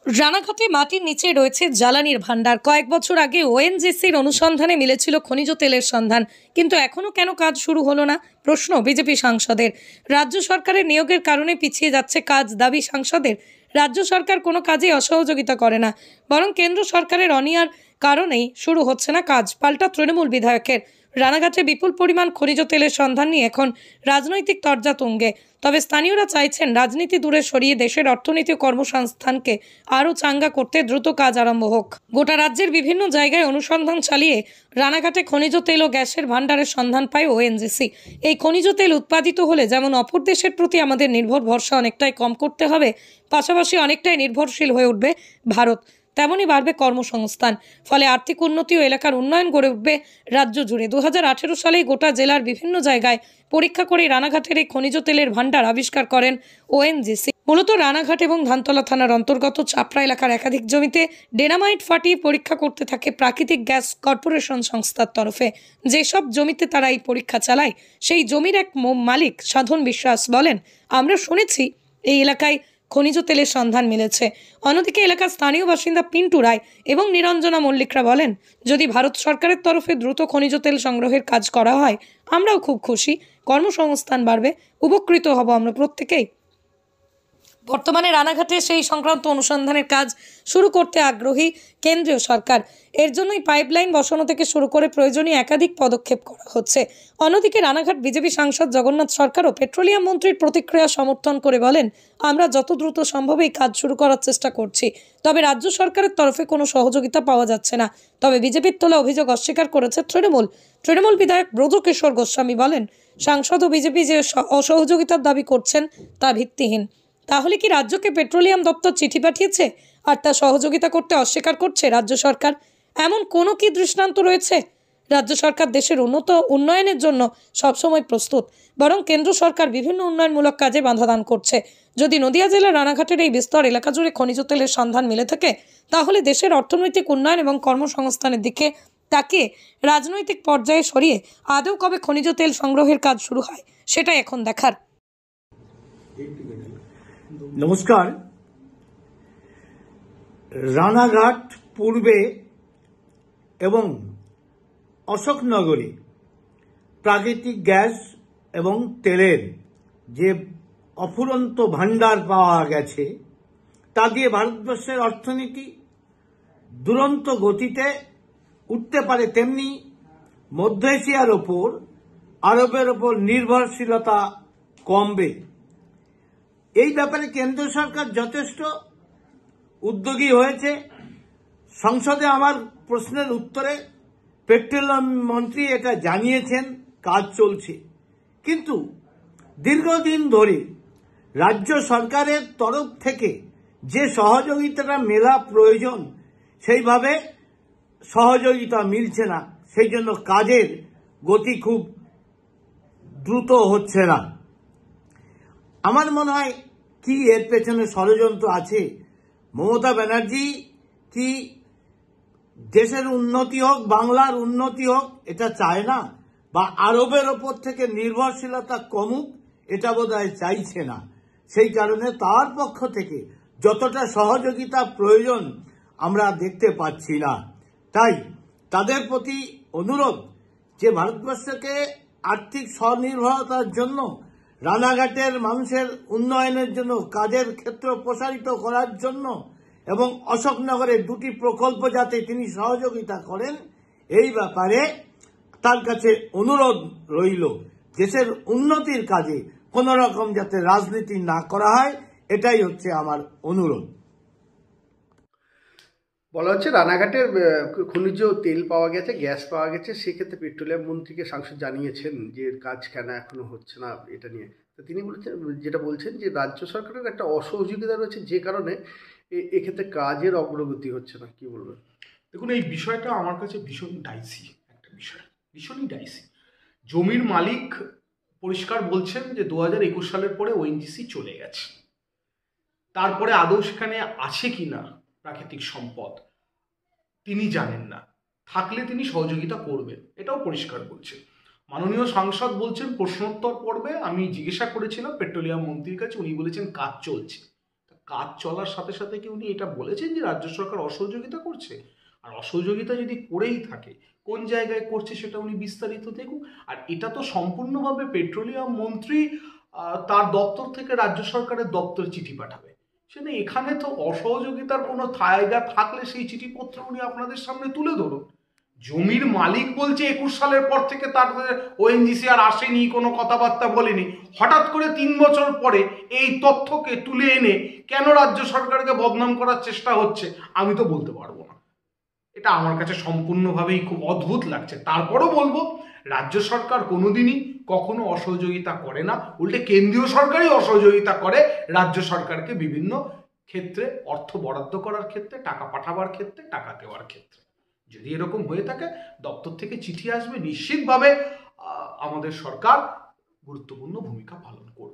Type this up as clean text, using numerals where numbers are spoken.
রানাঘাটে মাটির নিচে রয়েছে জ্বালানির ভান্ডার। কয়েক বছর আগে ওএনজিসির অনুসন্ধানে মিলেছিল খনিজ তেলের সন্ধান, কিন্তু এখনো কেন কাজ শুরু হলো না? প্রশ্ন বিজেপি সাংসদের। রাজ্য সরকারের নিয়োগের কারণে পিছিয়ে যাচ্ছে কাজ, দাবি সাংসদের। রাজ্য সরকার কোনো কাজে অসহযোগিতা করে না, বরং কেন্দ্র সরকারের অনিয়ার কারণেই শুরু হচ্ছে না কাজ, পাল্টা তৃণমূল বিধায়কের। রানাঘাটে বিপুল পরিমাণ খনিজ তেলের সন্ধান নিয়ে এখন রাজনৈতিক তরজা তুঙ্গে। তবে স্থানীয়রা চাইছেন রাজনীতি দূরে সরিয়ে দেশের অর্থনীতি ও কর্মসংস্থানকে আরও চাঙ্গা করতে দ্রুত কাজ আরম্ভ হোক। গোটা রাজ্যের বিভিন্ন জায়গায় অনুসন্ধান চালিয়ে রানাঘাটে খনিজ তেল ও গ্যাসের ভান্ডারের সন্ধান পায় ওএনজিসি। এই খনিজ তেল উৎপাদিত হলে যেমন অপর দেশের প্রতি আমাদের নির্ভর ভরসা অনেকটাই কম করতে হবে, পাশাপাশি অনেকটাই নির্ভরশীল হয়ে উঠবে ভারত, তেমনই বাড়বে কর্মসংস্থান। ফলে আর্থিক উন্নতি ও এলাকার উন্নয়ন গড়ে উঠবে রাজ্য জুড়ে। 2018 সালে গোটা জেলার বিভিন্ন জায়গায় পরীক্ষা করে রানাঘাটের এই খনিজ তেলের ভান্ডার আবিষ্কার করেন ওএনজিসি। মূলত রানাঘাট এবং ধানতলা থানার অন্তর্গত চাপড়া এলাকার একাধিক জমিতে ডেনামাইট ফাটিয়ে পরীক্ষা করতে থাকে প্রাকৃতিক গ্যাস কর্পোরেশন সংস্থার তরফে। যেসব জমিতে তারা এই পরীক্ষা চালায়, সেই জমির এক মালিক সাধন বিশ্বাস বলেন, আমরা শুনেছি এই এলাকায় খনিজ তেলের সন্ধান মিলেছে। অন্যদিকে এলাকার স্থানীয় বাসিন্দা পিন্টু রায় এবং নিরঞ্জনা মল্লিকরা বলেন, যদি ভারত সরকারের তরফে দ্রুত খনিজ তেল সংগ্রহের কাজ করা হয়, আমরাও খুব খুশি, কর্মসংস্থান বাড়বে, উপকৃত হব আমরা প্রত্যেকেই। বর্তমানে রানাঘাটে সেই সংক্রান্ত অনুসন্ধানের কাজ শুরু করতে আগ্রহী কেন্দ্রীয় সরকার। এর জন্যই পাইপলাইন বসানো থেকে শুরু করে প্রয়োজনীয় একাধিক পদক্ষেপ করা হচ্ছে। অন্যদিকে রানাঘাট বিজেপি সাংসদ জগন্নাথ সরকারও পেট্রোলিয়াম মন্ত্রীর প্রতিক্রিয়া সমর্থন করে বলেন, আমরা যত দ্রুত সম্ভব এই কাজ শুরু করার চেষ্টা করছি, তবে রাজ্য সরকারের তরফে কোনো সহযোগিতা পাওয়া যাচ্ছে না। তবে বিজেপির তোলা অভিযোগ অস্বীকার করেছে তৃণমূল বিধায়ক ব্রজকিশোর গোস্বামী বলেন, সাংসদ ও বিজেপি যে অসহযোগিতার দাবি করছেন তা ভিত্তিহীন। তাহলে কি রাজ্যকে পেট্রোলিয়াম দপ্তর চিঠি পাঠিয়েছে আর তা সহযোগিতা করতে অস্বীকার করছে রাজ্য সরকার? এমন কোনো কি দৃষ্টান্ত রয়েছে? রাজ্য সরকার দেশের উন্নয়নের জন্য সবসময় প্রস্তুত, বরং কেন্দ্র সরকার বিভিন্ন উন্নয়নমূলক কাজে বাধা দান করছে। যদি নদিয়া জেলার রানাঘাটের এই বিস্তর এলাকা জুড়ে খনিজ তেলের সন্ধান মিলে থাকে, তাহলে দেশের অর্থনৈতিক উন্নয়ন এবং কর্মসংস্থানের দিকে তাকিয়ে রাজনৈতিক পর্যায়ে সরিয়ে আদৌ কবে খনিজ তেল সংগ্রহের কাজ শুরু হয়, সেটাই এখন দেখার। নমস্কার। রানাঘাট পূর্বে এবং অশোকনগরে প্রাকৃতিক গ্যাস এবং তেলের যে অফুরন্ত ভান্ডার পাওয়া গেছে, তা দিয়ে ভারতবর্ষের অর্থনীতি দুরন্ত গতিতে উঠতে পারে, তেমনি মধ্য এশিয়ার ওপর, আরবের ওপর নির্ভরশীলতা কমবে। এই ব্যাপারে কেন্দ্র সরকার যথেষ্ট উদ্যোগী হয়েছে। সংসদে আমার প্রশ্নের উত্তরে পেট্রোলিয়াম মন্ত্রী এটা জানিয়েছেন, কাজ চলছে। কিন্তু দীর্ঘদিন ধরে রাজ্য সরকারের তরফ থেকে যে সহযোগিতাটা মেলা প্রয়োজন, সেইভাবে সহযোগিতা মিলছে না। সেই জন্য কাজের গতি খুব দ্রুত হচ্ছে না। আমার মনে হয় কি এর পেছনে ষড়যন্ত্র আছে। মমতা ব্যানার্জি কি দেশের উন্নতি হোক, বাংলার উন্নতি হোক, এটা চায় না, বা আরবের ওপর থেকে নির্ভরশীলতা কমুক, এটা বোধহয় চাইছে না। সেই কারণে তার পক্ষ থেকে যতটা সহযোগিতা প্রয়োজন আমরা দেখতে পাচ্ছি না। তাই তাদের প্রতি অনুরোধ যে ভারতবর্ষকে আর্থিক স্বনির্ভরতার জন্য, রানাঘাটের মানুষের উন্নয়নের জন্য, কাজের ক্ষেত্র প্রসারিত করার জন্য এবং অশোকনগরের দুটি প্রকল্প যাতে তিনি সহযোগিতা করেন, এই ব্যাপারে তার কাছে অনুরোধ রইল। দেশের উন্নতির কাজে কোন রকম যাতে রাজনীতি না করা হয়, এটাই হচ্ছে আমার অনুরোধ। বলা হচ্ছে রানাঘাটের খনিজ তেল পাওয়া গেছে, গ্যাস পাওয়া গেছে, সেক্ষেত্রে পেট্রোলিয়াম মন্ত্রীকে সাংসদ জানিয়েছেন যে কাজ কেন এখনো হচ্ছে না এটা নিয়ে। তো তিনি বলছেন যে রাজ্য সরকারের একটা অসহযোগিতা রয়েছে, যে কারণে এক্ষেত্রে কাজের অগ্রগতি হচ্ছে না। কি বলবেন? দেখুন, এই বিষয়টা আমার কাছে ভীষণ ডাইসি একটা বিষয়, ভীষণই ডাইসি। জমির মালিক পরিষ্কার বলছেন যে 2021 সালের পরে ওএনজিসি চলে গেছে। তারপরে আদৌ সেখানে আছে কিনা প্রাকৃতিক সম্পদ তিনি জানেন না, থাকলে তিনি সহযোগিতা করবেন, এটাও পরিষ্কার বলছেন। মাননীয় সাংসদ বলছেন প্রশ্নোত্তর পর্বে আমি জিজ্ঞাসা করেছিলাম পেট্রোলিয়াম মন্ত্রীর কাছে, উনি বলেছেন কাজ চলছে। কাজ চলার সাথে সাথে কি উনি এটা বলেছেন যে রাজ্য সরকার অসহযোগিতা করছে? আর অসহযোগিতা যদি করেই থাকে, কোন জায়গায় করছে সেটা উনি বিস্তারিত দেখুন। আর এটা তো সম্পূর্ণভাবে পেট্রোলিয়াম মন্ত্রী তার দপ্তর থেকে রাজ্য সরকারের দপ্তরে চিঠি পাঠাবে। সেটা এখানে তো অসহযোগিতার কোনো জায়গা থাকলে সেই চিঠিপত্র উনি আপনাদের সামনে তুলে ধরুন। জমির মালিক বলছে 21 সালের পর থেকে তার ওএনজিসি আর আসেনি, কোনো কথাবার্তা বলেনি। হঠাৎ করে 3 বছর পরে এই তথ্যকে তুলে এনে কেন রাজ্য সরকারকে বদনাম করার চেষ্টা হচ্ছে আমি তো বলতে পারবো না। এটা আমার কাছে সম্পূর্ণভাবেই খুব অদ্ভুত লাগছে। তারপরও বলবো, রাজ্য সরকার কোনোদিনই কখনো অসহযোগিতা করে না, উল্টে কেন্দ্রীয় সরকারই অসহযোগিতা করে রাজ্য সরকারকে বিভিন্ন ক্ষেত্রে, অর্থ বরাদ্দ করার ক্ষেত্রে, টাকা পাঠাবার ক্ষেত্রে, টাকা দেওয়ার ক্ষেত্রে। যদি এরকম হয়ে থাকে, দপ্তর থেকে চিঠি আসবে, নিশ্চিতভাবে আমাদের সরকার গুরুত্বপূর্ণ ভূমিকা পালন করবে।